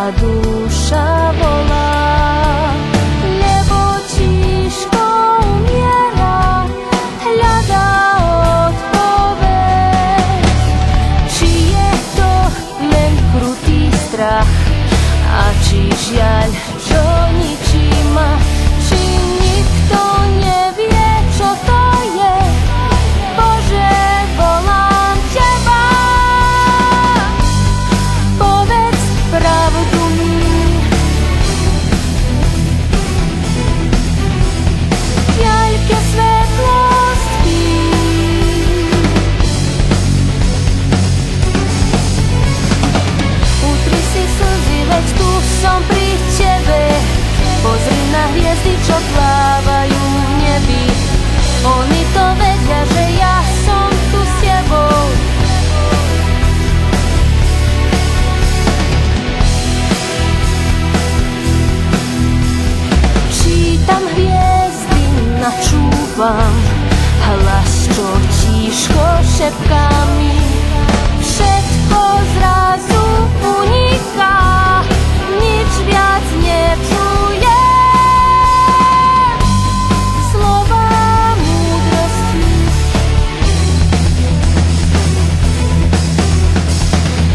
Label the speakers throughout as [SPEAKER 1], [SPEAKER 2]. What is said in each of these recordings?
[SPEAKER 1] a duša volá, lebo tížko umiera, hľadá odpoveď. Či je to len krutý strach, a či žiaľ, čo ničí ma, či nikto nevie, čo to je. Bože, volám teba, povedz pravdu mi. V diaľke svetlosti utri si slzy, veď tu som pri tebe. Pozri na hviezdy, čo plávajú v nebi. Oni to vedia, že ja som tu s tebou. Čítam hviezdy, načúvam hlas, čo tížko šepká mi. Všetko zrazu uniká, nič viac nepčuje. Slova múdrosti,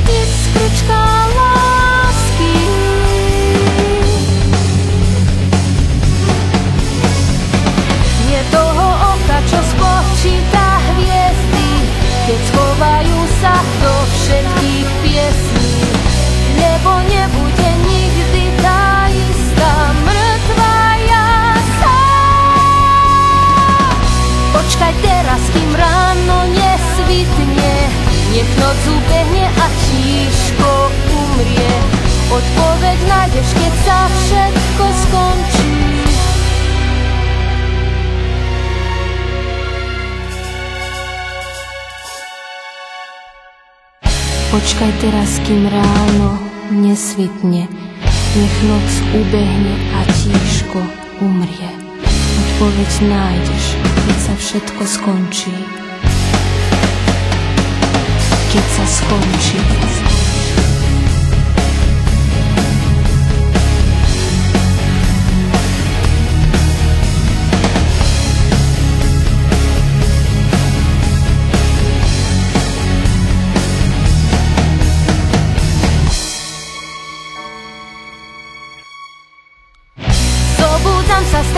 [SPEAKER 1] iskrička lásky. Je toho oka, čo spočíta hviezdy, keď schovajú sa do všetkých piesní. Lebo nebude nikdy tá istá mŕtva jasa. Počkaj teraz, kým ráno nesvitne, nech noc ubehne a tížko umrie. Odpoveď nájdeš, keď sa všetko skončí. Počkaj teraz, kým ráno nesvitne, nech noc ubehne a tížko umrie. Odpoveď nájdeš, keď sa všetko skončí. Keď sa skončí. Zobúdzam sa z